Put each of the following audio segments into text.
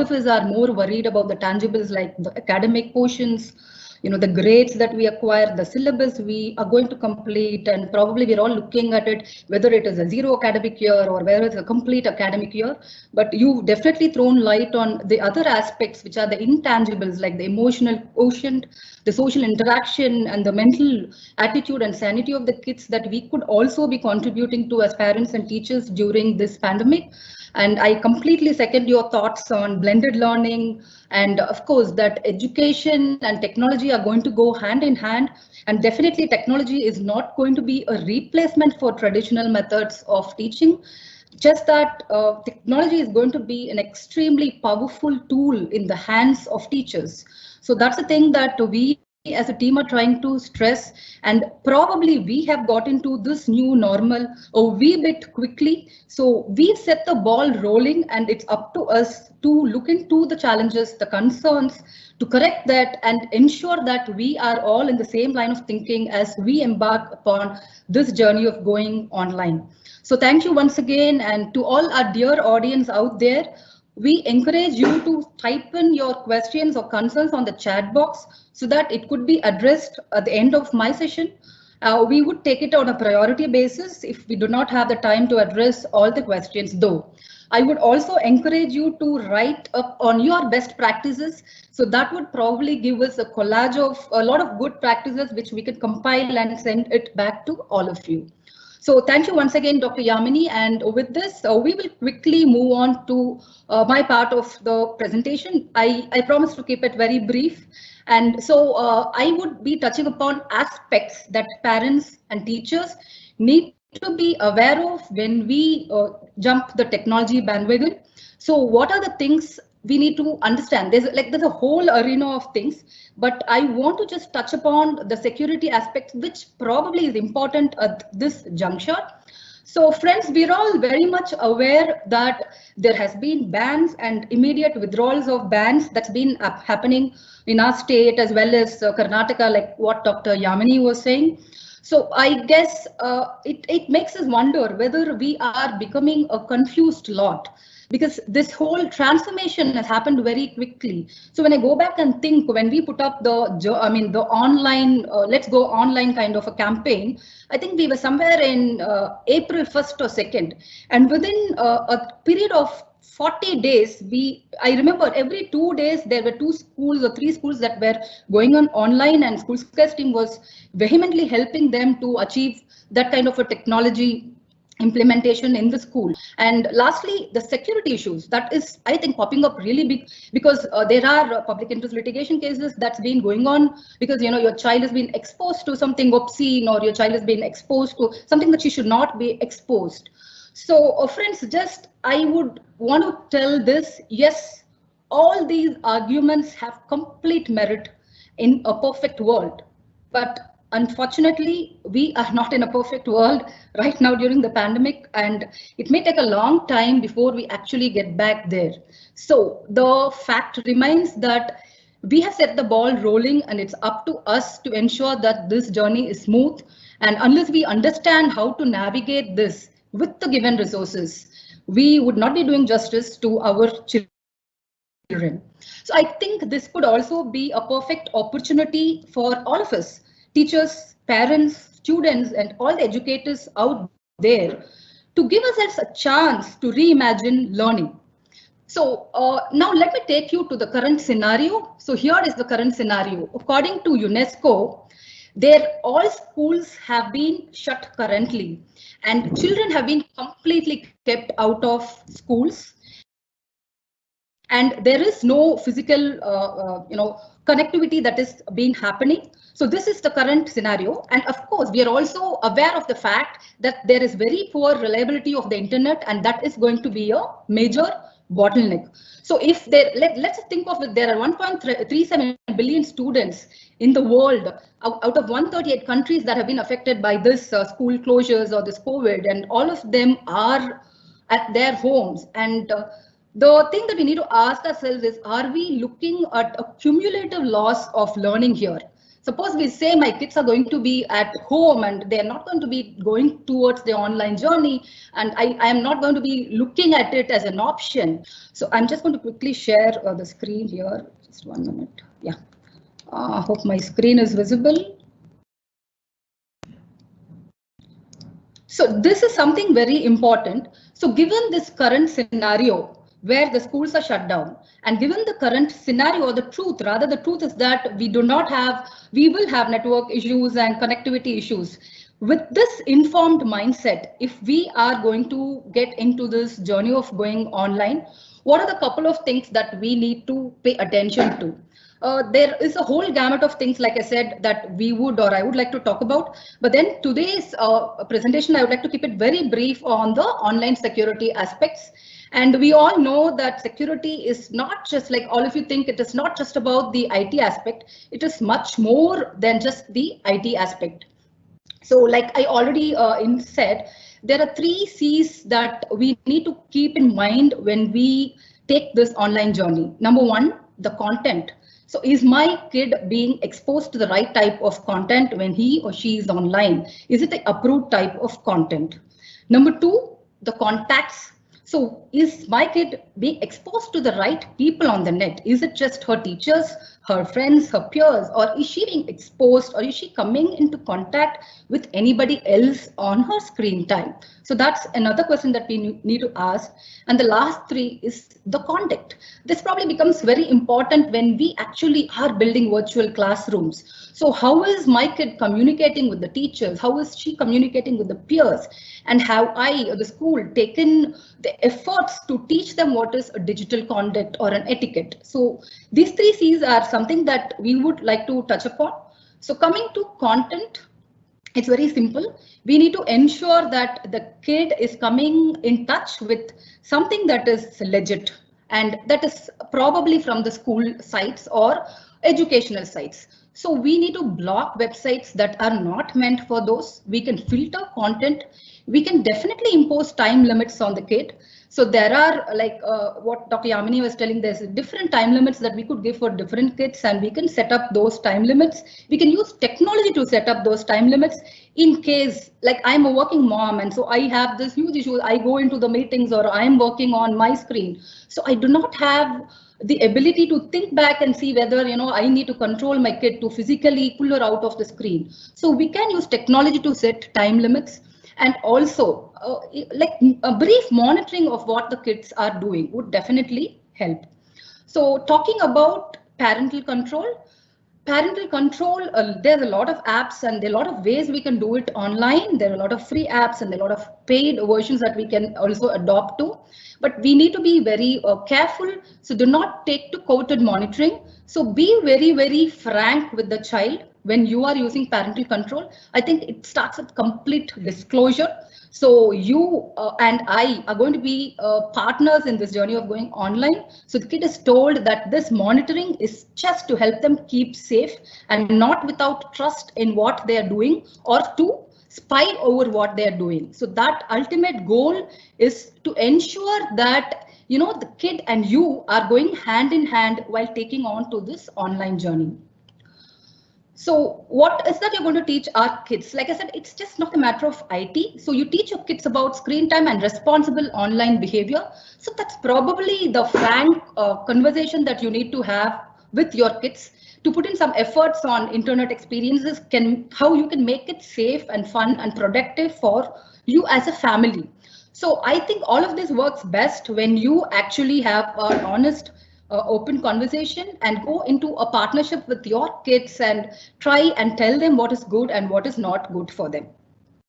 of us are more worried about the tangibles like the academic portions, the grades that we acquire, the syllabus we are going to complete, and probably we're all looking at it, whether it is a zero academic year or whether it's a complete academic year. But you've definitely thrown light on the other aspects, which are the intangibles like the emotional quotient, the social interaction, and the mental attitude and sanity of the kids that we could also be contributing to as parents and teachers during this pandemic. And I completely second your thoughts on blended learning. And of course, that education and technology are going to go hand in hand. And definitely technology is not going to be a replacement for traditional methods of teaching. Just that technology is going to be an extremely powerful tool in the hands of teachers. So that's the thing that we as a team are trying to stress, and probably we have got into this new normal a wee bit quickly. So we've set the ball rolling, and it's up to us to look into the challenges, the concerns, to correct that and ensure that we are all in the same line of thinking as we embark upon this journey of going online. So thank you once again, and to all our dear audience out there, we encourage you to type in your questions or concerns on the chat box so that it could be addressed at the end of my session. We would take it on a priority basis if we do not have the time to address all the questions, though. I would also encourage you to write up on your best practices. So that would probably give us a collage of a lot of good practices, which we could compile and send it back to all of you. So thank you once again, Dr. Yamini. And with this, we will quickly move on to my part of the presentation. I promise to keep it very brief. And so I would be touching upon aspects that parents and teachers need to be aware of when we jump the technology bandwagon. So what are the things we need to understand? There's a whole arena of things, but I want to just touch upon the security aspect, which probably is important at this juncture. So friends, we're all very much aware that there has been bans and immediate withdrawals of bans that's been happening in our state as well as Karnataka, like what Dr. Yamini was saying. So I guess it makes us wonder whether we are becoming a confused lot, because this whole transformation has happened very quickly. So when I go back and think, when we put up the online, let's go online kind of a campaign, I think we were somewhere in April 1st or 2nd. And within a period of 40 days, I remember every 2 days, there were 2 schools or 3 schools that were going on online, and School Success team was vehemently helping them to achieve that kind of a technology implementation in the school. And lastly, the security issues that is, I think, popping up really big, because there are public interest litigation cases that's been going on because your child has been exposed to something obscene, or your child has been exposed to something that she should not be exposed. So friends, I would want to tell this: yes, all these arguments have complete merit in a perfect world, but unfortunately, we are not in a perfect world right now during the pandemic, and it may take a long time before we actually get back there. So the fact remains that we have set the ball rolling, and it's up to us to ensure that this journey is smooth. And unless we understand how to navigate this with the given resources, we would not be doing justice to our children. So I think this could also be a perfect opportunity for all of us, teachers, parents, students, and all the educators out there, to give ourselves a chance to reimagine learning. So now let me take you to the current scenario. So here is the current scenario. According to UNESCO, all schools have been shut currently, and children have been completely kept out of schools. And there is no physical, connectivity that is being happening. So this is the current scenario. And of course, we are also aware of the fact that there is very poor reliability of the internet, and that is going to be a major bottleneck. So if let's think of it, there are 1.37 billion students in the world out of 138 countries that have been affected by this school closures or this COVID, and all of them are at their homes. And the thing that we need to ask ourselves is, are we looking at a cumulative loss of learning here? Suppose we say my kids are going to be at home and they are not going to be going towards the online journey, and I am not going to be looking at it as an option. So I'm just going to quickly share the screen here. Just 1 minute. Yeah. Hope my screen is visible. So this is something very important. So given this current scenario where the schools are shut down, and given the current scenario, or the truth is that we will have network issues and connectivity issues. With this informed mindset, if we are going to get into this journey of going online, what are the couple of things that we need to pay attention to? There is a whole gamut of things, like I said, that I would like to talk about. But then today's presentation, I would like to keep it very brief on the online security aspects. And we all know that security is not just, like all of you think, it is not just about the IT aspect. It is much more than just the IT aspect. So like I already said, there are 3 C's that we need to keep in mind when we take this online journey. Number 1, the content. So is my kid being exposed to the right type of content when he or she is online? Is it the approved type of content? Number 2, the contacts. So is my kid being exposed to the right people on the net? Is it just her teachers, her friends, her peers, or is she being exposed, or is she coming into contact with anybody else on her screen time? So that's another question that we need to ask. And the last 3 is the conduct. This probably becomes very important when we actually are building virtual classrooms. So how is my kid communicating with the teachers? How is she communicating with the peers? And have I, or the school, taken the efforts to teach them what is a digital conduct or an etiquette? So these 3 C's are something that we would like to touch upon. So coming to content, it's very simple. We need to ensure that the kid is coming in touch with something that is legit, and that is probably from the school sites or educational sites. So we need to block websites that are not meant for those. We can filter content. We can definitely impose time limits on the kid. So there are, like what Dr. Yamini was telling, there's different time limits that we could give for different kids, and we can set up those time limits. We can use technology to set up those time limits in case, like I'm a working mom, and so I have this huge issue. I go into the meetings or I'm working on my screen. So I do not have the ability to think back and see whether, I need to control my kid to physically pull her out of the screen. So we can use technology to set time limits. And also like a brief monitoring of what the kids are doing would definitely help. So talking about parental control, there's a lot of apps and there are a lot of ways we can do it online. There are a lot of free apps and there are a lot of paid versions that we can also adopt to. But we need to be very careful. So do not take to coated monitoring. So be very, very frank with the child when you are using parental control. I think it starts with complete disclosure. So you and I are going to be partners in this journey of going online. So the kid is told that this monitoring is just to help them keep safe and not without trust in what they are doing or to spy over what they are doing. So that ultimate goal is to ensure that the kid and you are going hand in hand while taking on to this online journey. So what is that you're going to teach our kids? Like I said, it's just not a matter of IT. So you teach your kids about screen time and responsible online behavior. So that's probably the frank conversation that you need to have with your kids to put in some efforts on internet experiences, how you can make it safe and fun and productive for you as a family. So I think all of this works best when you actually have an honest open conversation and go into a partnership with your kids and try and tell them what is good and what is not good for them.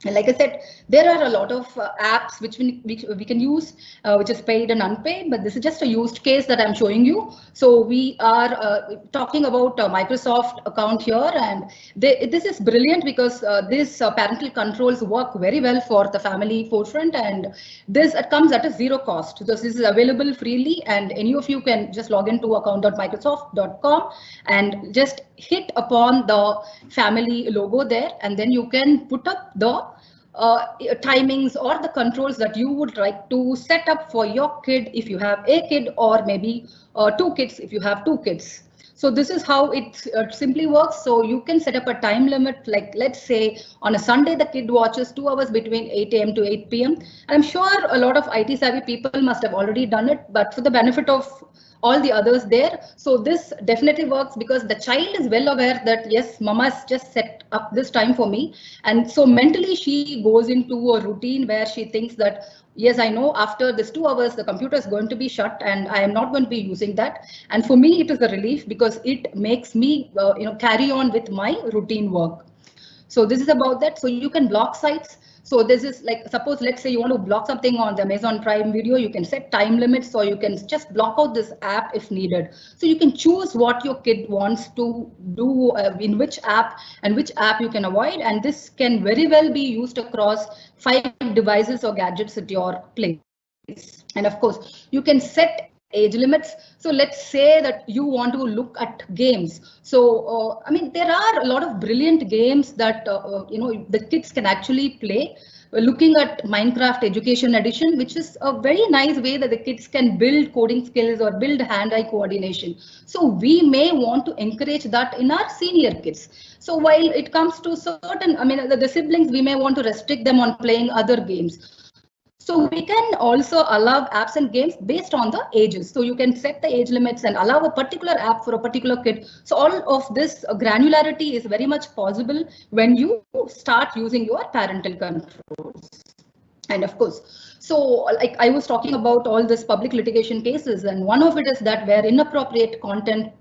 And like I said, there are a lot of apps which we can use, which is paid and unpaid, but this is just a used case that I'm showing you. So we are talking about a Microsoft account here, and this is brilliant because these parental controls work very well for the family forefront, and this comes at a zero cost. So this is available freely, and any of you can just log into account.microsoft.com and just hit upon the family logo there, and then you can put up the timings or the controls that you would like to set up for your kid if you have a kid, or maybe 2 kids if you have 2 kids. So this is how it simply works. So you can set up a time limit, like let's say on a Sunday, the kid watches 2 hours between 8 a.m. to 8 p.m. I'm sure a lot of IT savvy people must have already done it, but for the benefit of all the others there. So this definitely works because the child is well aware that yes, mama's just set up this time for me. And so mentally she goes into a routine where she thinks that, yes, I know after this 2 hours, the computer is going to be shut and I am not going to be using that. And for me, it is a relief because it makes me, carry on with my routine work. So this is about that. So you can block sites. So this is like, suppose, let's say you want to block something on the Amazon Prime Video, you can set time limits, so you can just block out this app if needed. So you can choose what your kid wants to do in which app and which app you can avoid. And this can very well be used across 5 devices or gadgets at your place. And of course, you can set age limits. So let's say that you want to look at games. So I mean, there are a lot of brilliant games that the kids can actually play. We're looking at Minecraft Education Edition, which is a very nice way that the kids can build coding skills or build hand-eye coordination. So we may want to encourage that in our senior kids. So while it comes to certain, I mean, the siblings, we may want to restrict them on playing other games. So we can also allow apps and games based on the ages. So you can set the age limits and allow a particular app for a particular kid. So all of this granularity is very much possible when you start using your parental controls. And of course, so like I was talking about all this public litigation cases, and one of it is that where inappropriate content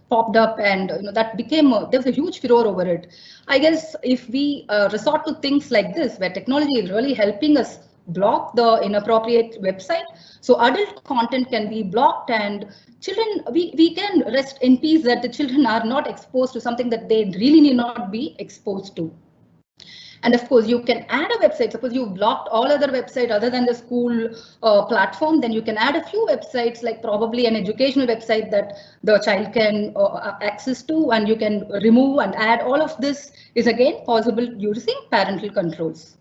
popped up, and that became there was a huge furor over it. I guess if we resort to things like this, where technology is really helping us block the inappropriate website, so adult content can be blocked, and children, we can rest in peace that the children are not exposed to something that they really need not be exposed to. And of course, you can add a website. Suppose you've blocked all other websites other than the school platform, then you can add a few websites, like probably an educational website that the child can access to, and you can remove and add. All of this is again possible using parental controls.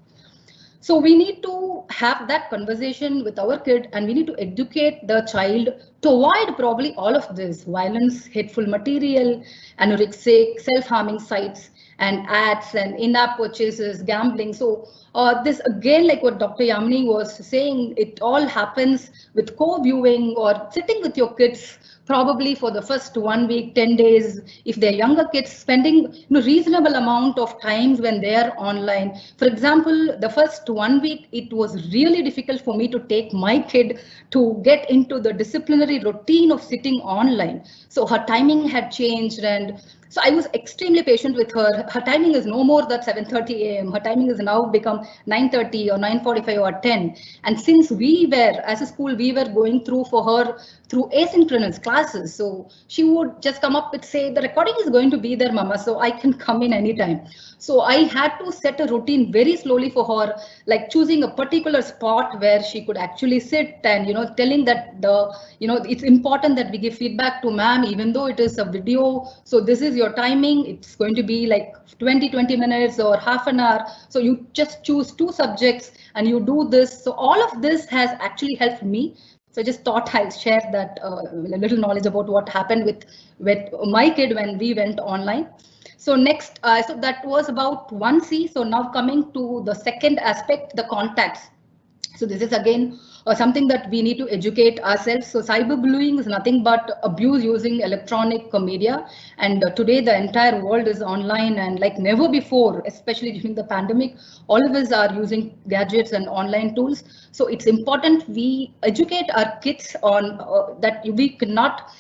So we need to have that conversation with our kid, and we need to educate the child to avoid probably all of this violence, hateful material, anorexic, self-harming sites, and ads and in-app purchases, gambling. So this again, like what Dr. Yamini was saying, it all happens with co-viewing or sitting with your kids probably for the first 1 week, 10 days, if they're younger kids, spending reasonable amount of times when they're online. For example, the first 1 week, it was really difficult for me to take my kid to get into the disciplinary routine of sitting online. So her timing had changed, and so I was extremely patient with her. Her timing is no more than 7:30 a.m. Her timing has now become 9:30 or 9:45 or 10. And since we were, as a school, we were going through for her through asynchronous classes. So she would just come up with, say, the recording is going to be there, Mama, so I can come in anytime. So I had to set a routine very slowly for her, like choosing a particular spot where she could actually sit, and telling that it's important that we give feedback to ma'am, even though it is a video. So this is your timing. It's going to be like 20 minutes or half an hour. So you just choose 2 subjects and you do this. So all of this has actually helped me. So I just thought I'll share that little knowledge about what happened with my kid when we went online. So next, so that was about 1C. So now coming to the second aspect, the contacts. So this is again something that we need to educate ourselves. So cyberbullying is nothing but abuse using electronic media. And today the entire world is online, and like never before, especially during the pandemic, all of us are using gadgets and online tools. So it's important we educate our kids on that we cannot,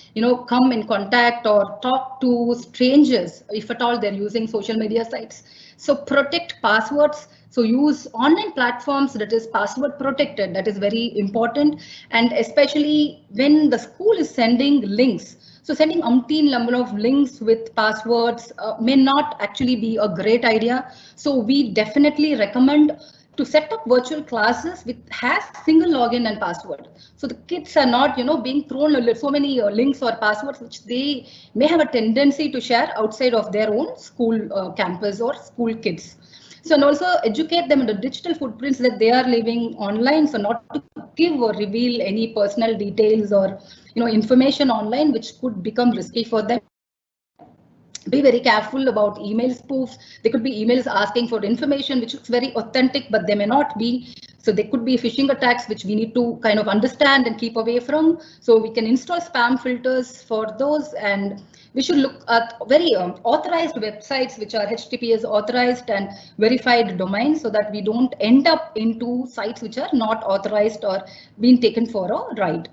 come in contact or talk to strangers if at all they're using social media sites. So protect passwords. So use online platforms that is password protected. That is very important. And especially when the school is sending links. So sending umpteen number of links with passwords may not actually be a great idea. So we definitely recommend to set up virtual classes which has single login and password. So the kids are not, being thrown so many links or passwords which they may have a tendency to share outside of their own school campus or school kids. So, and also educate them in the digital footprints that they are living online. So not to give or reveal any personal details or information online which could become risky for them. Be very careful about email spoofs. There could be emails asking for information which looks very authentic, but they may not be. So there could be phishing attacks which we need to kind of understand and keep away from. So we can install spam filters for those, and we should look at very authorized websites which are HTTPS authorized and verified domains, so that we don't end up into sites which are not authorized or being taken for a ride.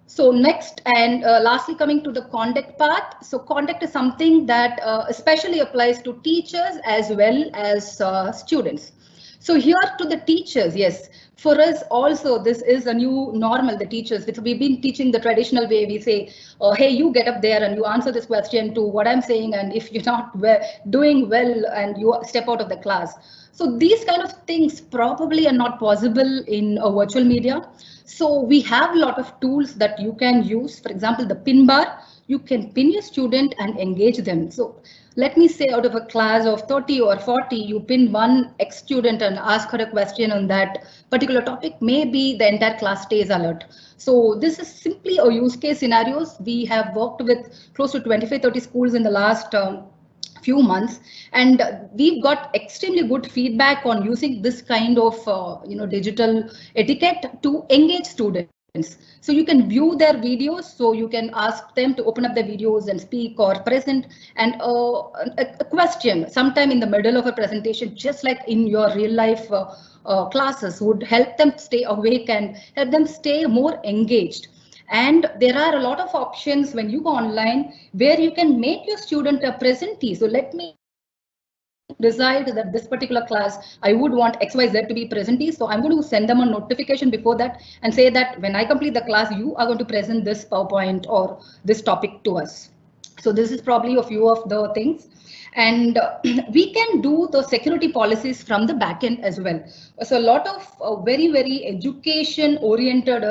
So next and lastly, coming to the conduct part. So conduct is something that especially applies to teachers as well as students. So here to the teachers, yes, for us also this is a new normal, the teachers, which we've been teaching the traditional way. We say, hey, you get up there and you answer this question to what I'm saying, and if you're not doing well and you step out of the class. So these kind of things probably are not possible in a virtual media. So we have a lot of tools that you can use. For example, the pin bar, you can pin your student and engage them. So let me say out of a class of 30 or 40, you pin one ex-student and ask her a question on that particular topic, maybe the entire class stays alert. So this is simply a use case scenarios. We have worked with close to 25-30 schools in the last few months, and we've got extremely good feedback on using this kind of digital etiquette to engage students. So you can view their videos, so you can ask them to open up the videos and speak or present, and a question sometime in the middle of a presentation, just like in your real life classes, would help them stay awake and help them stay more engaged. And there are a lot of options when you go online where you can make your student a presentee. So let me decide that this particular class, I would want XYZ to be presentee. So I'm going to send them a notification before that and say that when I complete the class, you are going to present this PowerPoint or this topic to us. So this is probably a few of the things. And we can do the security policies from the backend as well. So a lot of very education oriented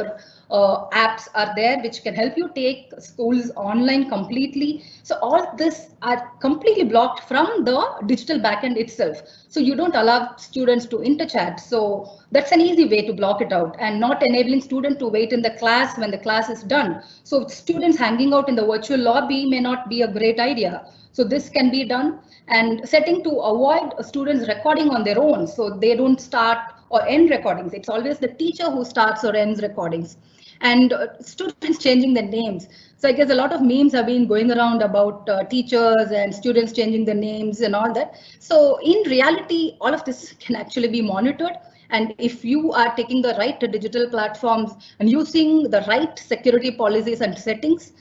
or apps are there which can help you take schools online completely. So all this are completely blocked from the digital backend itself. So you don't allow students to interchat. So that's an easy way to block it out, and not enabling students to wait in the class when the class is done. So students hanging out in the virtual lobby may not be a great idea. So this can be done, and setting to avoid students recording on their own, so they don't start or end recordings. It's always the teacher who starts or ends recordings. And students changing their names. So I guess a lot of memes have been going around about teachers and students changing their names and all that. So in reality, all of this can actually be monitored. And if you are taking the right digital platforms and using the right security policies and settings,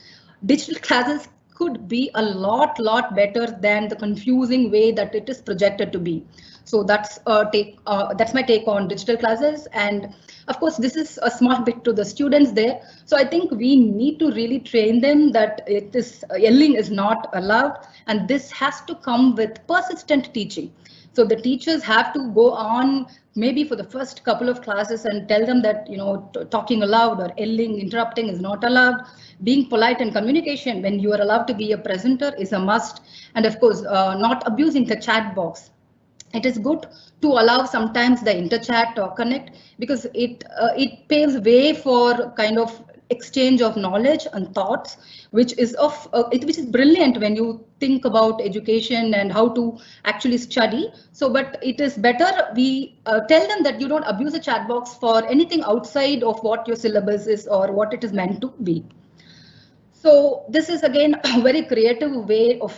digital classes could be a lot better than the confusing way that it is projected to be. So that's my take on digital classes. And of course, this is a small bit to the students there. So I think we need to really train them that yelling is not allowed, and this has to come with persistent teaching. So the teachers have to go on maybe for the first couple of classes and tell them that, talking aloud or yelling, interrupting is not allowed. Being polite in communication when you are allowed to be a presenter is a must. And of course, not abusing the chat box. It is good to allow sometimes the interchat or connect, because it paves way for kind of exchange of knowledge and thoughts, which is which is brilliant when you think about education and how to actually study. So, but it is better we tell them that you don't abuse a chat box for anything outside of what your syllabus is or what it is meant to be. So this is again a very creative way of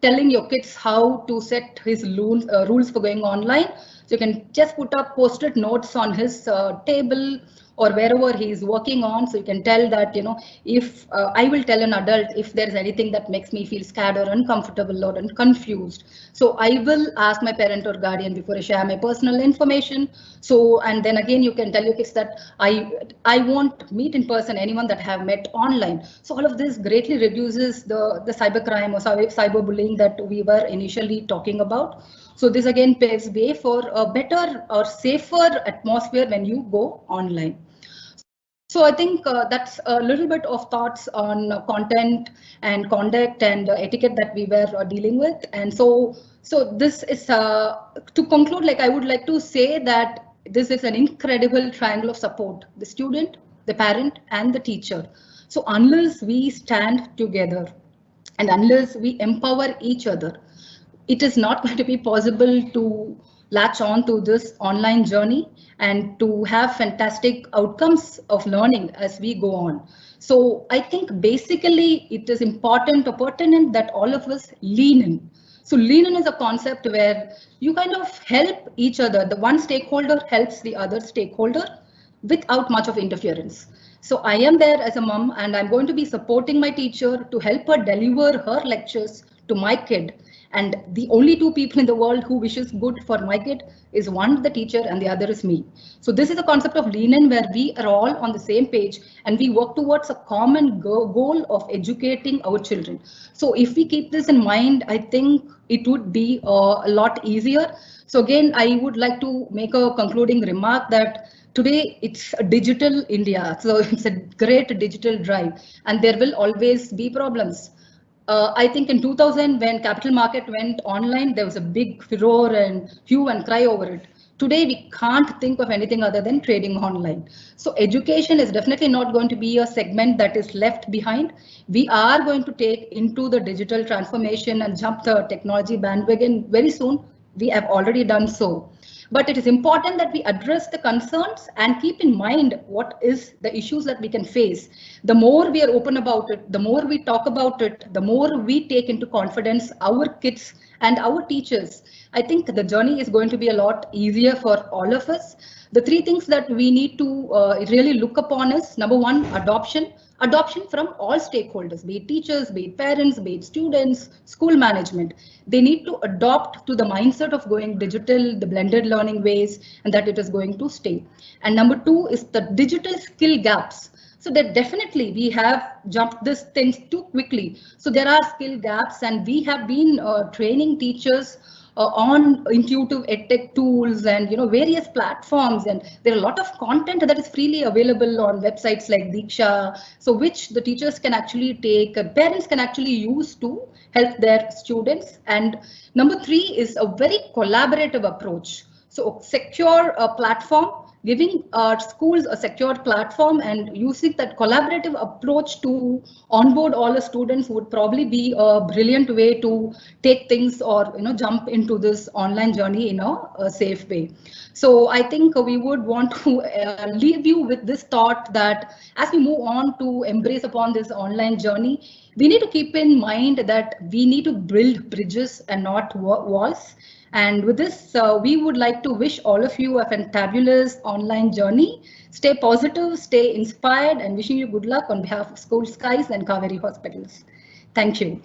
telling your kids how to set his rules for going online. So you can just put up post-it notes on his table or wherever he is working on. So you can tell that, if I will tell an adult if there is anything that makes me feel scared or uncomfortable or confused. So I will ask my parent or guardian before I share my personal information. So, and then again, you can tell your kids that I won't meet in person anyone that I have met online. So all of this greatly reduces the cybercrime or cyberbullying that we were initially talking about. So this again paves way for a better or safer atmosphere when you go online. So I think that's a little bit of thoughts on content and conduct and etiquette that we were dealing with. And so this is to conclude, like I would like to say that this is an incredible triangle of support: the student, the parent, and the teacher. So unless we stand together, And unless we empower each other, it is not going to be possible to latch on to this online journey and to have fantastic outcomes of learning as we go on. So I think basically it is important or pertinent that all of us lean in. So lean in is a concept where you kind of help each other. The one stakeholder helps the other stakeholder without much of interference. So I am there as a mom and I'm going to be supporting my teacher to help her deliver her lectures to my kid. And the only two people in the world who wishes good for my kid is one, the teacher, and the other is me. So this is a concept of lean in where we are all on the same page and we work towards a common goal of educating our children. So if we keep this in mind, I think it would be a lot easier. So again, I would like to make a concluding remark that today it's a digital India, so it's a great digital drive, and there will always be problems. I think in 2000, when capital market went online, there was a big furor and hue and cry over it. Today, we can't think of anything other than trading online. So education is definitely not going to be a segment that is left behind. We are going to take into the digital transformation and jump the technology bandwagon very soon. We have already done so. But it is important that we address the concerns and keep in mind what is the issues that we can face. The more we are open about it, the more we talk about it, the more we take into confidence our kids and our teachers. I think the journey is going to be a lot easier for all of us. The three things that we need to really look upon is number one, adoption. Adoption from all stakeholders, be it teachers, be it parents, be it students, school management. They need to adopt to the mindset of going digital, the blended learning ways, and that it is going to stay. And number two is the digital skill gaps. So that definitely we have jumped these things too quickly. So there are skill gaps, and we have been training teachers on intuitive edtech tools and various platforms, and there are a lot of content that is freely available on websites like Diksha, so which the teachers can actually take, parents can actually use to help their students. And number three is a very collaborative approach. So secure platform, giving our schools a secure platform and using that collaborative approach to onboard all the students would probably be a brilliant way to take things or jump into this online journey in a safe way. So I think we would want to leave you with this thought that as we move on to embrace upon this online journey, we need to keep in mind that we need to build bridges and not walls. And with this, we would like to wish all of you a fantabulous online journey. Stay positive, stay inspired, and wishing you good luck on behalf of School Skies and Kaveri Hospitals. Thank you.